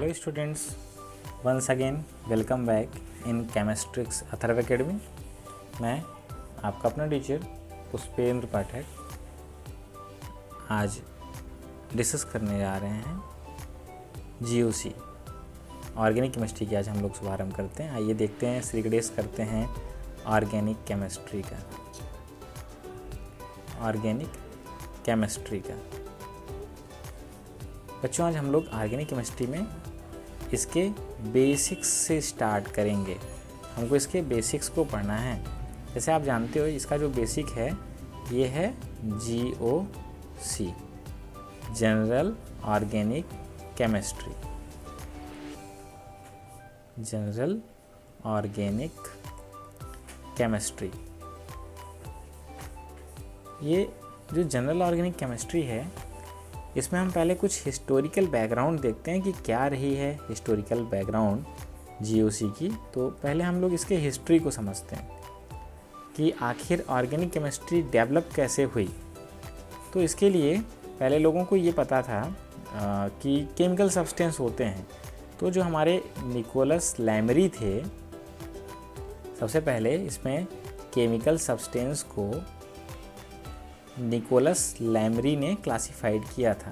Hello students, once again welcome back in chemistrics Atharv academy. मैं आपका अपना टीचर पुष्पेंद्र पाठक आज डिस्कस करने जा रहे हैं जीओसी ऑर्गेनिक केमिस्ट्री की। आज हम लोग शुभारंभ करते हैं। आइए देखते हैं, श्रीगणेश करते हैं ऑर्गेनिक केमिस्ट्री का। बच्चों, आज हम लोग ऑर्गेनिक केमिस्ट्री में इसके बेसिक्स से स्टार्ट करेंगे। हमको इसके बेसिक्स को पढ़ना है। जैसे आप जानते हो, इसका जो बेसिक है ये है GOC, general organic chemistry. General organic chemistry, ये जो जनरल ऑर्गेनिक केमिस्ट्री है, इसमें हम पहले कुछ हिस्टोरिकल बैकग्राउंड देखते हैं कि क्या रही है हिस्टोरिकल बैकग्राउंड GOC की। तो पहले हम लोग इसके हिस्ट्री को समझते हैं कि आखिर ऑर्गेनिक केमिस्ट्री डेवलप कैसे हुई। तो इसके लिए पहले लोगों को ये पता था कि केमिकल सब्सटेंस होते हैं। तो जो हमारे निकोलस लैमरी थे, सबसे पहले इसमें केमिकल सब्सटेंस को निकोलस लैमरी ने क्लासिफाइड किया था।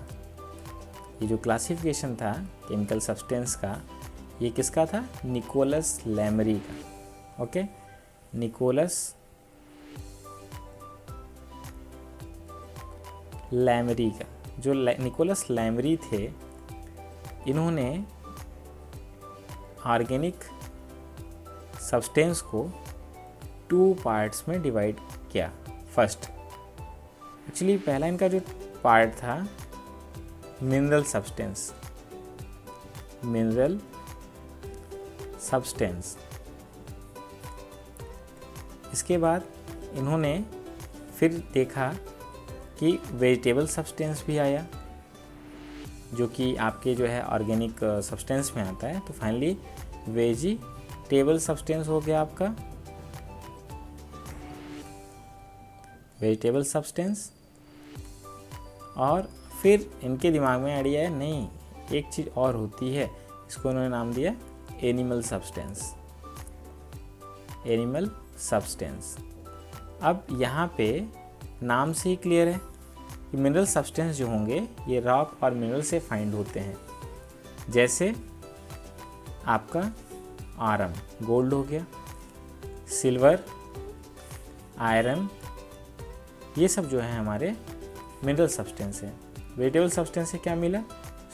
ये जो क्लासिफिकेशन था केमिकल सब्सटेंस का, ये किसका था? निकोलस लैमरी का। ओके, निकोलस लैमरी का। जो निकोलस लैमरी थे, इन्होंने ऑर्गेनिक सब्सटेंस को 2 पार्ट्स में डिवाइड किया। फर्स्ट, एक्चुअली पहला इनका जो पार्ट था मिनरल सब्सटेंस। इसके बाद इन्होंने फिर देखा कि वेजिटेबल सब्सटेंस भी आया, जो कि आपके जो है ऑर्गेनिक सब्सटेंस में आता है। तो फाइनली वेजिटेबल सब्सटेंस हो गया आपका वेजिटेबल सब्सटेंस। और फिर इनके दिमाग में आइडिया है, नहीं, एक चीज़ और होती है। इसको उन्होंने नाम दिया एनिमल सब्सटेंस। अब यहाँ पे नाम से ही क्लियर है कि मिनरल सब्सटेंस जो होंगे ये रॉक और मिनरल से फाइंड होते हैं। जैसे आपका आयरन, गोल्ड हो गया, सिल्वर, आयरन, ये सब जो है हमारे मिनरल सब्सटेंस है। वेजिटेबल सब्सटेंस से क्या मिला?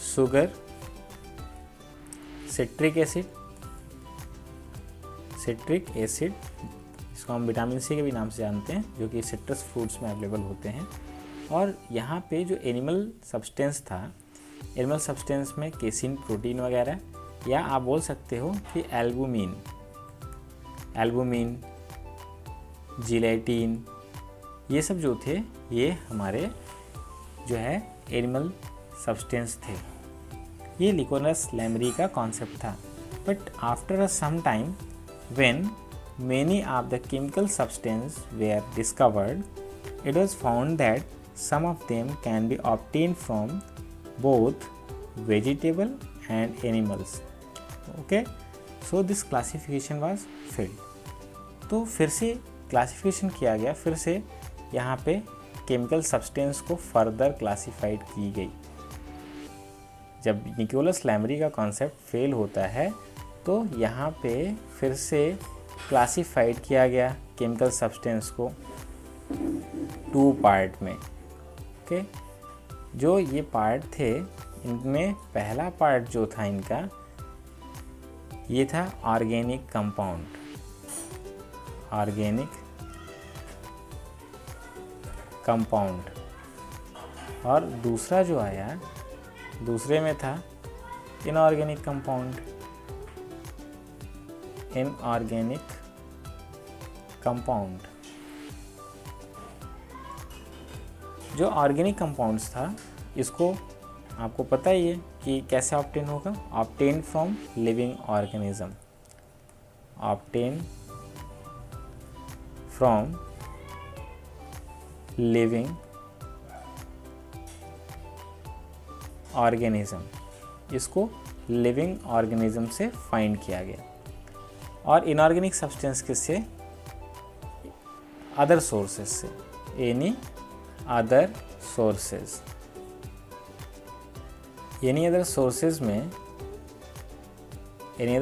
शुगर, सिट्रिक एसिड, इसको हम विटामिन C के भी नाम से जानते हैं, जो कि सिट्रस फ्रूट्स में अवेलेबल होते हैं। और यहाँ पे जो एनिमल सब्सटेंस था, एनिमल सब्सटेंस में केसिन, प्रोटीन वगैरह, या आप बोल सकते हो कि एल्बुमिन, जिलेटिन, ये सब जो थे ये हमारे जो है एनिमल सब्सटेंस थे। ये निकोलस लैमरी का कॉन्सेप्ट था। But after a some time when many of the chemical substances were discovered, it was found that some of them can be obtained from both vegetable and animals. Okay, so this classification was failed. तो फिर से classification किया गया, फिर से यहाँ पे chemical substance को फर्दर क्लासिफाइड की गई। जब निकोलस लैमरी का कॉन्सेप्ट फेल होता है, तो यहाँ पे फिर से क्लासिफाइड किया गया केमिकल सब्सटेंस को 2 पार्ट में। ओके, जो ये पार्ट थे, इनमें पहला पार्ट जो था इनका, ये था ऑर्गेनिक कंपाउंड। और दूसरा जो आया, दूसरे में था इनऑर्गेनिक कंपाउंड। जो ऑर्गेनिक कंपाउंड्स था, इसको आपको पता ही है कि कैसे ऑब्टेन होगा। ऑब्टेन फ्रॉम लिविंग ऑर्गेनिज्म, इसको लिविंग ऑर्गेनिज्म से फाइंड किया गया। और इनऑर्गेनिक सब्सटेंस किससे? अदर सोर्सेज से, any other sources. Any other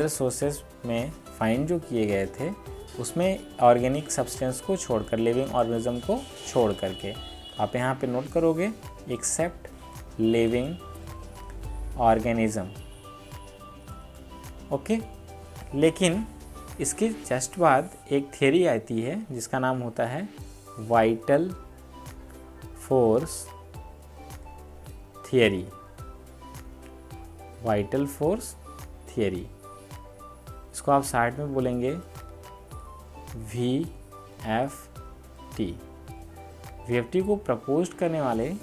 sources में फाइंड जो किए गए थे उसमें ऑर्गेनिक सब्सटेंस को छोड़कर, लिविंग ऑर्गेनिज्म को छोड़ करके, आप यहाँ पे नोट करोगे एक्सेप्ट लिविंग ऑर्गेनिज्म। ओके, लेकिन इसके जस्ट बाद एक थियरी आती है जिसका नाम होता है vital force theory. Vital force theory, इसको आप शार्ट में बोलेंगे VFT। VFT को प्रपोज करने वाले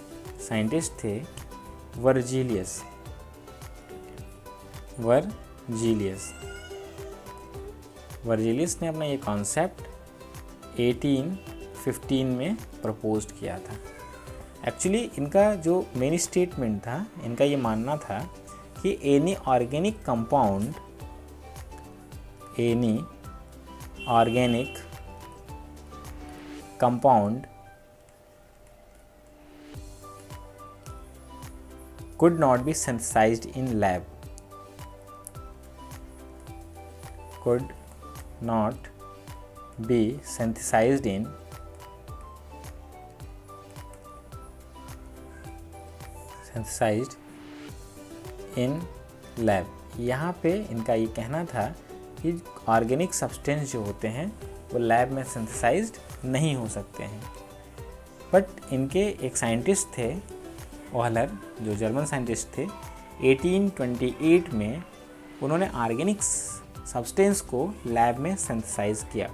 साइंटिस्ट थे वर्जीलियस। वर्जीलियस ने अपना ये कॉन्सेप्ट 1815 में प्रपोज किया था। एक्चुअली इनका जो मेन स्टेटमेंट था, इनका ये मानना था कि any organic compound could not be synthesized in lab, could not be synthesized in lab। यहाँ पे इनका ये कहना था कि ऑर्गेनिक सब्सटेंस जो होते हैं वो लैब में सिंथेसाइज्ड नहीं हो सकते हैं। बट इनके एक साइंटिस्ट थे ओहलर, जो जर्मन साइंटिस्ट थे, 1828 में उन्होंने ऑर्गेनिक सब्सटेंस को लैब में सिंथेसाइज किया।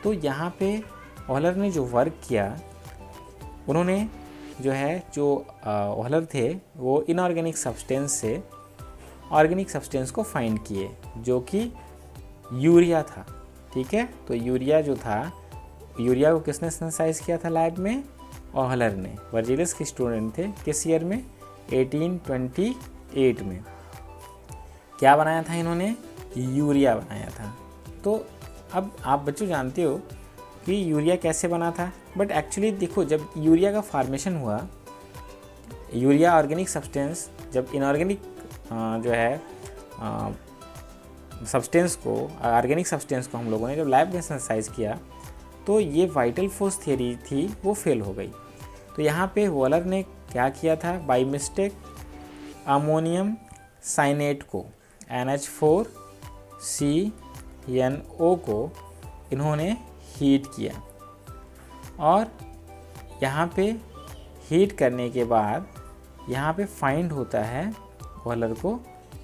तो यहाँ पे ओहलर ने जो वर्क किया, उन्होंने जो ओहलर थे वो इनऑर्गेनिक सब्सटेंस से ऑर्गेनिक सब्सटेंस को फाइंड किए, जो कि यूरिया था। ठीक है, तो यूरिया जो था, यूरिया को किसने सिंथेसाइज किया था लैब में? ओहलर ने। वर्जीलियस के स्टूडेंट थे, किस ईयर में? 1828 में। क्या बनाया था इन्होंने? यूरिया बनाया था। तो अब आप बच्चों जानते हो कि यूरिया कैसे बना था, बट एक्चुअली देखो, जब यूरिया का फॉर्मेशन हुआ, यूरिया ऑर्गेनिक सब्सटेंस जब इनऑर्गेनिक सब्सटेंस को, ऑर्गेनिक सब्सटेंस को हम लोगों ने जब लैब में सिंथेसाइज किया, तो ये वाइटल फोर्स थियरी थी वो फेल हो गई। तो यहाँ पे वॉलर ने क्या किया था? बाय मिस्टेक अमोनियम साइनेट को, NH4CNO को इन्होंने हीट किया, और यहाँ पे हीट करने के बाद यहाँ पे फाइंड होता है वॉलर को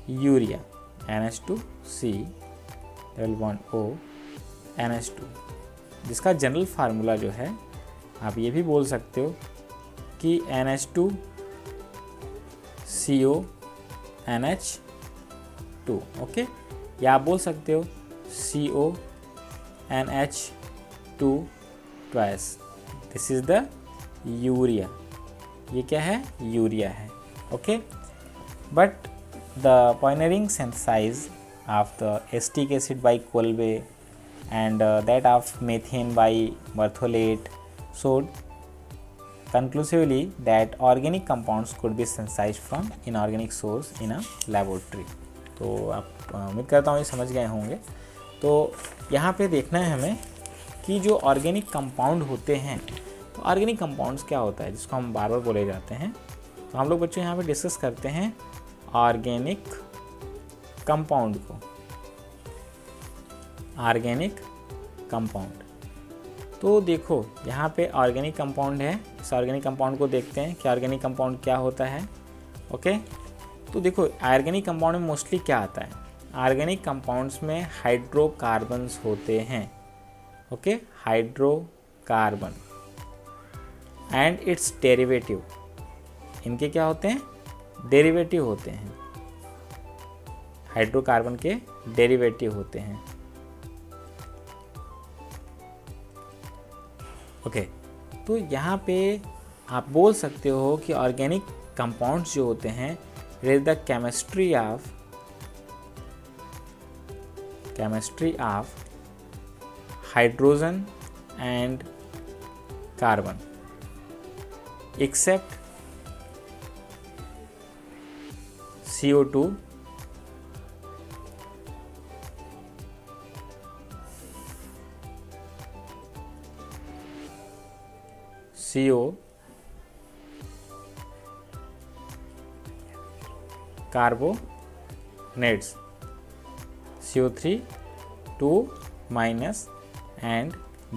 यूरिया, NH2C_O NH2, जिसका जनरल फार्मूला जो है, आप ये भी बोल सकते हो कि NH2CO NH2, ओके, या आप बोल सकते हो CO NH2 twice. This is the urea. ये क्या है? यूरिया है। Okay, but the pioneering synthesis of the acetic acid by Kolbe and that of methane by Berthollet showed conclusively that organic compounds could be synthesized from inorganic source in a laboratory। तो आप उम्मीद करता हूँ ये समझ गए होंगे। तो यहाँ पे देखना है हमें कि जो ऑर्गेनिक कंपाउंड होते हैं, तो ऑर्गेनिक कंपाउंड्स क्या होता है जिसको हम बार बार बोले जाते हैं। तो हम लोग बच्चों यहाँ पे डिस्कस करते हैं ऑर्गेनिक कंपाउंड को। ऑर्गेनिक कंपाउंड, तो देखो यहाँ पे ऑर्गेनिक कंपाउंड है। इस ऑर्गेनिक कंपाउंड को देखते हैं कि ऑर्गेनिक कंपाउंड क्या होता है। ओके, तो देखो ऑर्गेनिक कंपाउंड में मोस्टली क्या आता है? ऑर्गेनिक कंपाउंड्स में हाइड्रोकार्बन्स होते हैं। Okay, hydrocarbon and it's derivative, इनके क्या होते हैं? डेरिवेटिव होते हैं। हाइड्रोकार्बन के डेरिवेटिव होते हैं। ओके, तो यहाँ पे आप बोल सकते हो कि ऑर्गेनिक कंपाउंड्स जो होते हैं, it is the chemistry of chemistry of hydrogen and carbon except CO2 carbonates CO3 2 minus and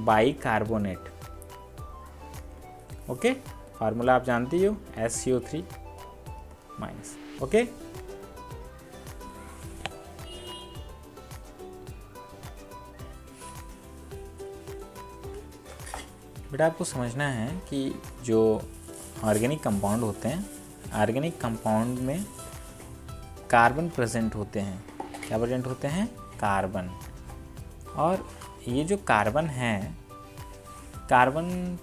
bicarbonate. Okay, formula आप जानती हो SCO3 माइनस. ओके, बेटा आपको समझना है कि जो ऑर्गेनिक कंपाउंड होते हैं, ऑर्गेनिक कंपाउंड में कार्बन प्रेजेंट होते हैं. क्या प्रेजेंट होते हैं? कार्बन. और ये जो कार्बन है, कार्बन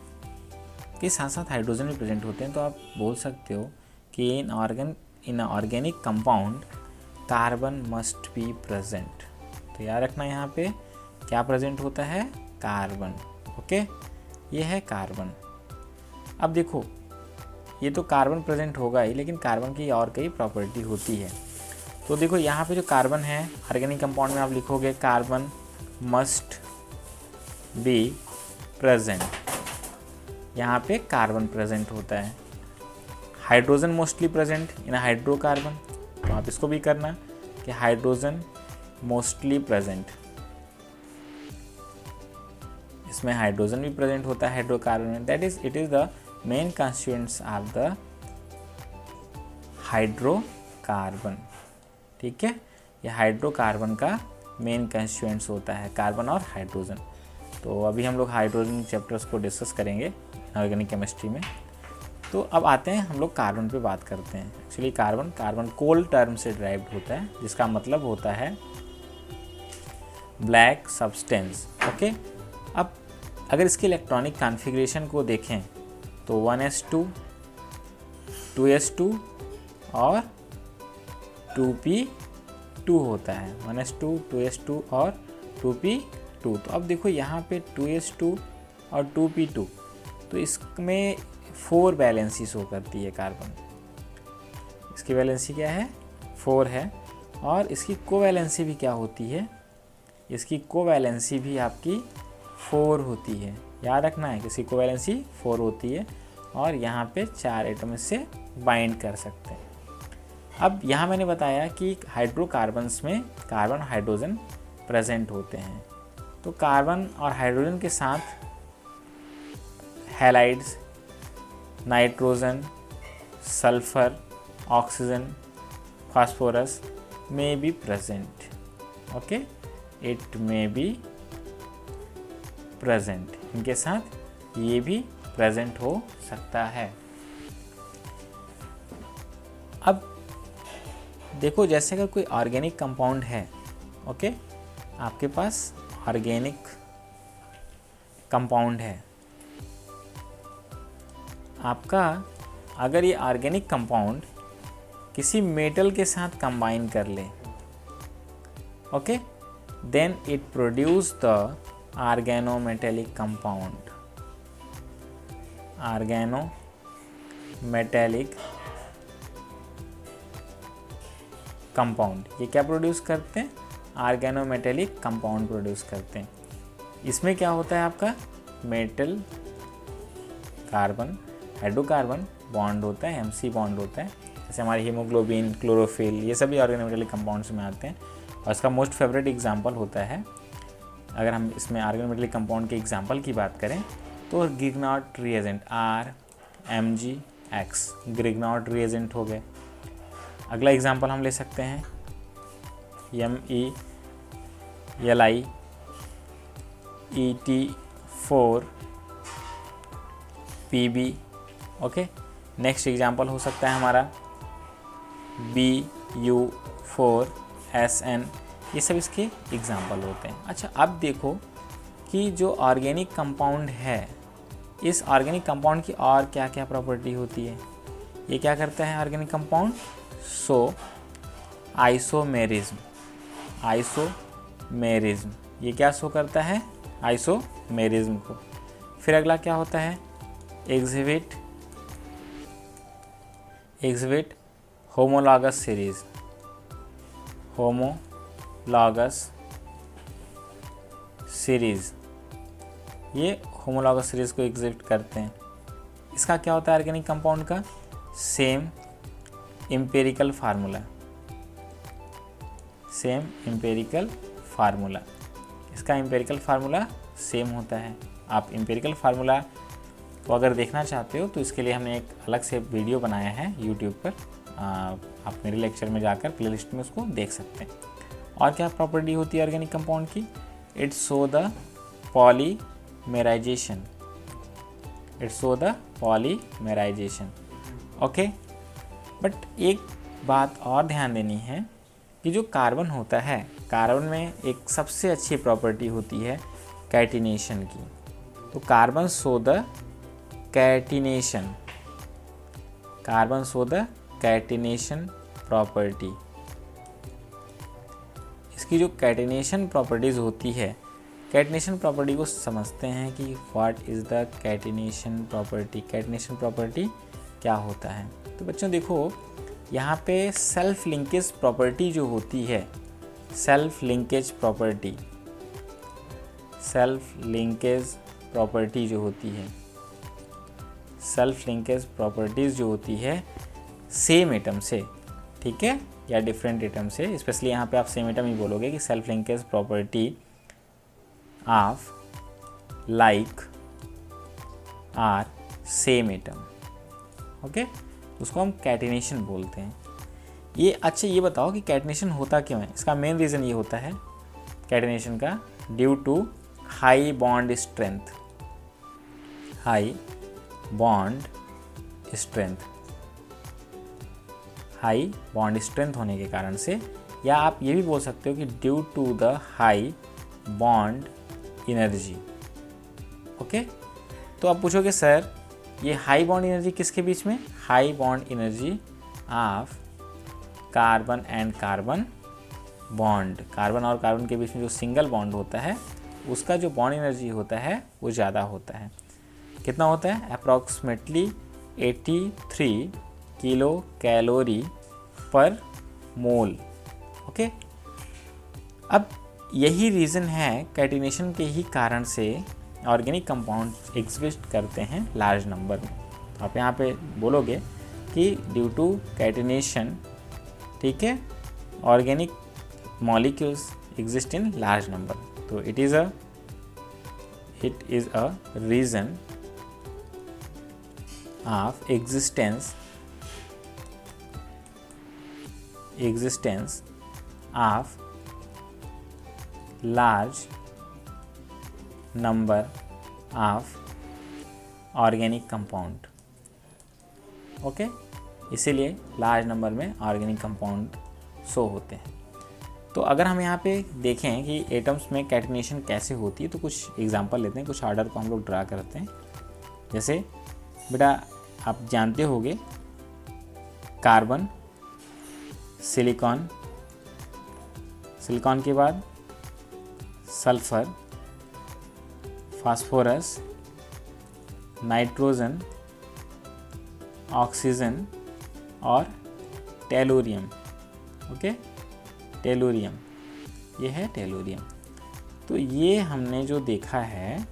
के साथ साथ हाइड्रोजन भी प्रेजेंट होते हैं. तो आप बोल सकते हो कि in organic compound carbon must be present. तो याद रखना यहाँ पे क्या प्रेजेंट होता है? कार्बन. ओके, ये है कार्बन. अब देखो, ये तो कार्बन प्रेजेंट होगा ही, लेकिन कार्बन की और कई प्रॉपर्टी होती है. तो देखो यहाँ पे जो कार्बन है ऑर्गेनिक कंपाउंड में आप लिखोगे कार्बन मस्ट बी प्रेजेंट. यहाँ पे कार्बन प्रेजेंट होता है. Hydrogen mostly present in hydrocarbon. तो आप इसको भी करना कि हाइड्रोजन मोस्टली प्रेजेंट. इसमें हाइड्रोजन भी प्रेजेंट होता है हाइड्रोकार्बन में. That is it is the main constituents of the hydrocarbon. ठीक है, ये हाइड्रोकार्बन का मेन कंस्टिट्यूएंट्स होता है, कार्बन और हाइड्रोजन. तो अभी हम लोग हाइड्रोजन चैप्टर्स को डिस्कस करेंगे ऑर्गेनिक केमिस्ट्री में. तो अब आते हैं हम लोग कार्बन पे बात करते हैं. एक्चुअली कार्बन कोल टर्म से ड्राइव्ड होता है, जिसका मतलब होता है ब्लैक सब्सटेंस. ओके, अब अगर इसके इलेक्ट्रॉनिक कॉन्फ़िगरेशन को देखें तो 1s2 2s2 और 2p2 होता है. 1s2 2s2 और 2p2. तो अब देखो यहाँ पे 2s2 और 2p2, तो इसमें 4 वैलेंसी शो करती है कार्बन. इसकी वैलेंसी क्या है? 4 है. और इसकी कोवैलेंसी भी क्या होती है? इसकी कोवैलेंसी भी आपकी 4 होती है. याद रखना है कि इसकी कोवैलेंसी 4 होती है और यहाँ पे 4 एटम इससे बाइंड कर सकते हैं. अब यहाँ मैंने बताया कि हाइड्रोकार्बन्स में कार्बन हाइड्रोजन प्रेजेंट होते हैं. तो कार्बन और हाइड्रोजन के साथ halides, nitrogen, sulphur, oxygen, phosphorus may be present. Okay, it may be present. इनके साथ ये भी प्रेजेंट हो सकता है. अब देखो, जैसे अगर कोई ऑर्गेनिक कंपाउंड है, ओके, आपके पास ऑर्गेनिक कंपाउंड है आपका, अगर ये ऑर्गेनिक कंपाउंड किसी मेटल के साथ कंबाइन कर ले, okay, then it produce the organometallic compound. Organometallic compound ये क्या प्रोड्यूस करते हैं? ऑर्गेनोमेटेलिक कंपाउंड प्रोड्यूस करते हैं. इसमें क्या होता है आपका? मेटल कार्बन हाइड्रोकार्बन बॉन्ड होता है, MC बॉन्ड होता है. जैसे हमारे हीमोग्लोबिन, क्लोरोफिल, ये सभी ऑर्गेनोमेटेलिक कंपाउंड्स में आते हैं. और इसका मोस्ट फेवरेट एग्जांपल होता है, अगर हम इसमें ऑर्गेनोमेटेलिक कंपाउंड के एग्जांपल की बात करें तो ग्रिग्नॉट रिएजेंट RMgX ग्रिग्नॉट रिएजेंट हो गए. अगला एग्जांपल हम ले सकते हैं MELIET4PB. ओके, नेक्स्ट एग्जांपल हो सकता है हमारा BU4SN. ये सब इसके एग्जांपल होते हैं. अच्छा, अब देखो कि जो ऑर्गेनिक कंपाउंड है, इस ऑर्गेनिक कंपाउंड की और क्या क्या प्रॉपर्टी होती है. ये क्या करता है ऑर्गेनिक कंपाउंड? सो आइसोमेरिज्म आइसोमेरिज्म, ये क्या शो करता है? आइसोमेरिज्म को। फिर अगला क्या होता है? Exhibit homologous series, homologous series, ये होमोलॉगस सीरीज को एग्जिबिट करते हैं। इसका क्या होता है ऑर्गेनिक कंपाउंड का? Same empirical formula, same empirical formula, इसका एम्पिरिकल फार्मूला सेम होता है। आप एम्पिरिकल फार्मूला को अगर देखना चाहते हो तो इसके लिए हमने एक अलग से वीडियो बनाया है यूट्यूब पर, आप मेरे लेक्चर में जाकर प्लेलिस्ट में उसको देख सकते हैं। और क्या प्रॉपर्टी होती है ऑर्गेनिक कंपाउंड की? It show the polymerization, it show the polymerization. Okay, but एक बात और ध्यान देनी है कि जो कार्बन होता है, कार्बन में एक सबसे अच्छी प्रॉपर्टी होती है कैटिनेशन की। तो carbon show the catenation, carbon show the catenation property. इसकी जो कैटिनेशन प्रॉपर्टीज होती है, कैटिनेशन प्रॉपर्टी को समझते हैं कि what is the catenation property, catenation property क्या होता है। तो बच्चों देखो, यहाँ पे सेल्फ लिंकेज प्रॉपर्टी जो होती है, self linkage property, self linkage property जो होती है, सेल्फ लिंकेज प्रॉपर्टीज़ जो होती है सेम एटम से, ठीक है, या डिफरेंट एटम से, स्पेशली यहाँ पे आप सेम एटम ही बोलोगे कि self linkage property of like are same atom. Okay, उसको हम कैटिनेशन बोलते हैं। ये अच्छा ये बताओ कि कैटिनेशन होता क्यों है? इसका मेन रीज़न ये होता है कैटिनेशन का, due to high bond strength, high bond strength, high bond strength होने के कारण से, या आप ये भी बोल सकते हो कि due to the high bond energy. Okay, तो आप पूछोगे सर ये हाई बॉन्ड एनर्जी किसके बीच में? High bond energy of carbon and carbon bond, carbon और कार्बन के बीच में जो सिंगल बॉन्ड होता है उसका जो बॉन्ड एनर्जी होता है वो ज़्यादा होता है। कितना होता है? अप्रॉक्सीमेटली 83 किलो कैलोरी पर मोल। ओके, अब यही रीज़न है, कैटिनेशन के ही कारण से ऑर्गेनिक कंपाउंड एग्जिस्ट करते हैं लार्ज नंबर में। तो आप यहाँ पे बोलोगे कि ड्यू टू कैटिनेशन, ठीक है, organic molecules exist in large number. तो it is a reason of existence of large number of organic compound। Okay, इसीलिए लार्ज नंबर में ऑर्गेनिक कंपाउंड शो होते हैं। तो अगर हम यहाँ पे देखें कि एटम्स में कैटिनेशन कैसे होती है, तो कुछ एग्जांपल लेते हैं, कुछ ऑर्डर को हम लोग ड्रा करते हैं। जैसे बेटा आप जानते होंगे कार्बन, सिलिकॉन, सिलिकॉन के बाद सल्फर, फास्फोरस, नाइट्रोजन, ऑक्सीजन और टेलुरियम। ओके, टेलुरियम, ये है टेलुरियम। तो ये हमने जो देखा है,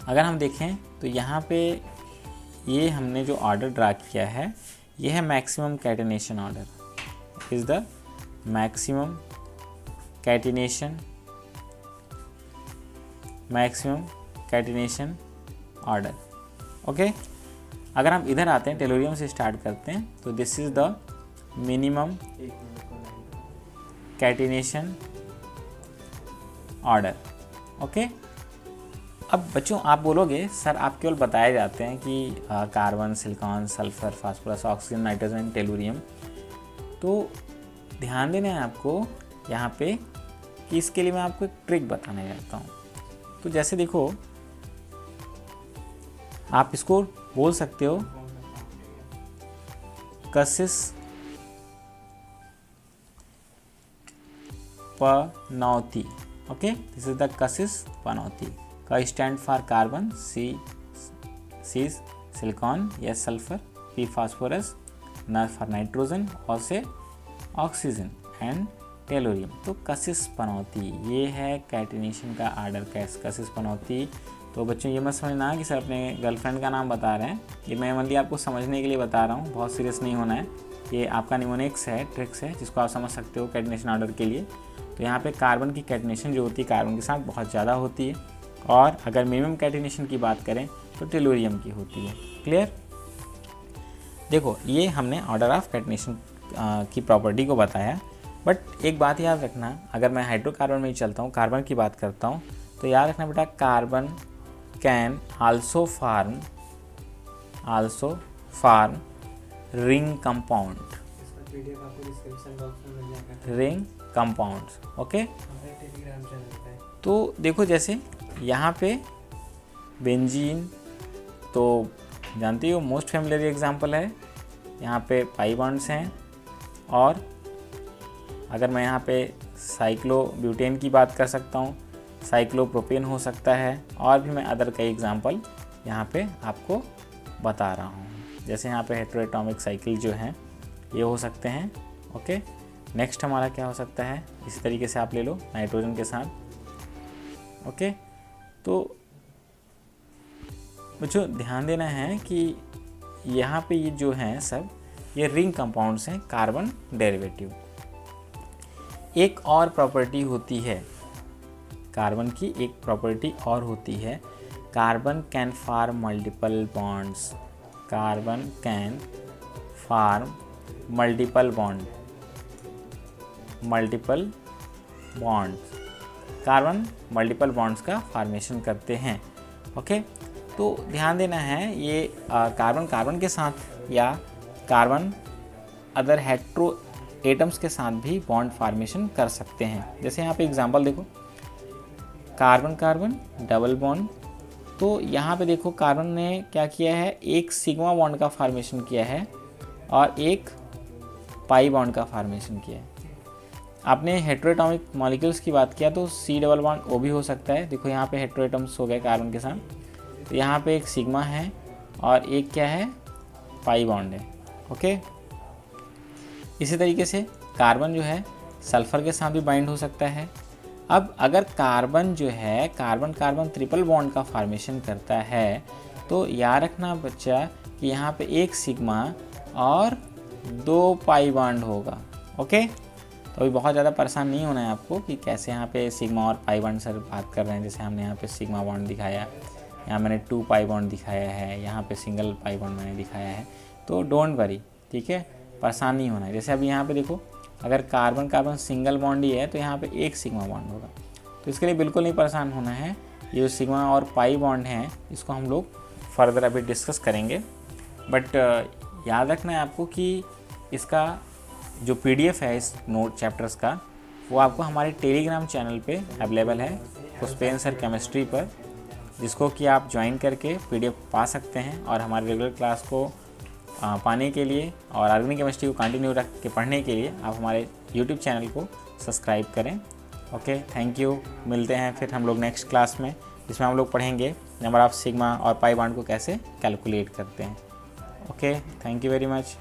अगर हम देखें तो यहाँ पे ये हमने जो ऑर्डर ड्रा किया है ये है maximum catenation order, is the maximum catenation order. Okay, अगर हम इधर आते हैं, टेलुरियम से स्टार्ट करते हैं, तो this is the minimum catenation order. Okay, अब बच्चों आप बोलोगे सर आप केवल बताए जाते हैं कि carbon, silicon, sulphur, phosphorus, oxygen, nitrogen, tellurium. तो ध्यान देना है आपको यहाँ पे कि इसके लिए मैं आपको एक ट्रिक बताने जाता हूँ। तो जैसे देखो, आप इसको बोल सकते हो पनौती। ओके, दिस इज द कसिस पनौती। क stand for carbon, Si silicon, S sulphur, P phosphorus, न फॉर नाइट्रोजन, और से ऑक्सीजन एंड टेलोरियम। तो कसिस पनौती ये है कैटिनेशन का आर्डर, कसिस पनौती। तो बच्चों ये मत समझना कि सर अपने गर्लफ्रेंड का नाम बता रहे हैं, ये मैं ओनली आपको समझने के लिए बता रहा हूँ, बहुत सीरियस नहीं होना है। ये आपका निमोनिक्स है, ट्रिक्स है, जिसको आप समझ सकते हो कैटिनेशन ऑर्डर के लिए। तो यहाँ पे कार्बन की कैटिनेशन जो होती है कार्बन के साथ बहुत ज़्यादा होती है, और अगर मिनिमम कैटिनेशन की बात करें तो टेलोरियम की होती है। क्लियर? देखो ये हमने ऑर्डर ऑफ कैटिनेशन की प्रॉपर्टी को बताया, बट एक बात याद रखना, अगर मैं हाइड्रोकार्बन में ही चलता हूँ, कार्बन की बात करता हूँ, तो याद रखना बेटा, carbon can also form ring compound, ring compounds. Okay, तो देखो जैसे यहाँ पे बेंजीन तो जानती हो मोस्ट फैमिलियर एग्जांपल है, यहाँ पे पाई बॉन्ड्स हैं, और अगर मैं यहाँ पे साइक्लोब्यूटेन की बात कर सकता हूँ, साइक्लोप्रोपेन हो सकता है, और भी मैं अदर कई एग्जांपल यहाँ पे आपको बता रहा हूँ। जैसे यहाँ पे हेटेरोएटॉमिक साइकिल जो हैं ये हो सकते हैं। ओके, नेक्स्ट हमारा क्या हो सकता है, इसी तरीके से आप ले लो नाइट्रोजन के साथ। ओके, तो बच्चों ध्यान देना है कि यहाँ पे ये जो हैं सब ये रिंग कंपाउंड्स हैं, कार्बन डेरिवेटिव। एक और प्रॉपर्टी होती है कार्बन की, एक प्रॉपर्टी और होती है, carbon can form multiple bonds, carbon can form multiple bonds, carbon multiple bonds का फॉर्मेशन करते हैं। ओके, तो ध्यान देना है ये कार्बन कार्बन के साथ या कार्बन अदर हेट्रो एटम्स के साथ भी बॉन्ड फॉर्मेशन कर सकते हैं। जैसे यहाँ पे एग्जांपल देखो, कार्बन कार्बन डबल बॉन्ड, तो यहाँ पे देखो कार्बन ने क्या किया है, एक सिग्मा बॉन्ड का फॉर्मेशन किया है और एक पाई बॉन्ड का फॉर्मेशन किया है। आपने हेटेरोएटॉमिक मॉलिक्यूल्स की बात किया तो सी डबल बॉन्ड वो भी हो सकता है। देखो यहाँ पे हेटेरोएटम्स हो गए कार्बन के साथ, तो यहाँ पे एक सिग्मा है और एक क्या है, पाई बॉन्ड है। ओके, इसी तरीके से कार्बन जो है सल्फर के साथ भी बाइंड हो सकता है। अब अगर कार्बन जो है कार्बन कार्बन ट्रिपल बॉन्ड का फॉर्मेशन करता है, तो याद रखना बच्चा कि यहाँ पे एक सिग्मा और 2 पाई बॉन्ड होगा। ओके, तो अभी बहुत ज़्यादा परेशान नहीं होना है आपको कि कैसे यहाँ पे सिग्मा और पाई बॉन्ड सर बात कर रहे हैं। जैसे हमने यहाँ पे सिग्मा बॉन्ड दिखाया, यहाँ मैंने 2 पाई बॉन्ड दिखाया है, यहाँ पे सिंगल पाई बॉन्ड मैंने दिखाया है, तो डोंट वरी, ठीक है, परेशान नहीं होना है। जैसे अभी यहाँ पे देखो, अगर कार्बन कार्बन सिंगल बॉन्ड ही है तो यहाँ पे एक सिग्मा बॉन्ड होगा, तो इसके लिए बिल्कुल नहीं परेशान होना है। ये जो सिग्मा और पाई बॉन्ड हैं इसको हम लोग फर्दर अभी डिस्कस करेंगे, बट याद रखना है आपको कि इसका जो PDF है इस नोट चैप्टर्स का, वो आपको हमारे टेलीग्राम चैनल पे अवेलेबल है, पुष्पेंद्र सर केमिस्ट्री पर, जिसको कि आप ज्वाइन करके PDF पा सकते हैं। और हमारे रेगुलर क्लास को पाने के लिए और ऑर्गेनिक केमिस्ट्री को कंटिन्यू रख के पढ़ने के लिए आप हमारे YouTube चैनल को सब्सक्राइब करें। Okay, thank you. मिलते हैं फिर हम लोग नेक्स्ट क्लास में, जिसमें हम लोग पढ़ेंगे नंबर ऑफ सिग्मा और पाई बॉन्ड को कैसे कैलकुलेट करते हैं। Okay, thank you very much.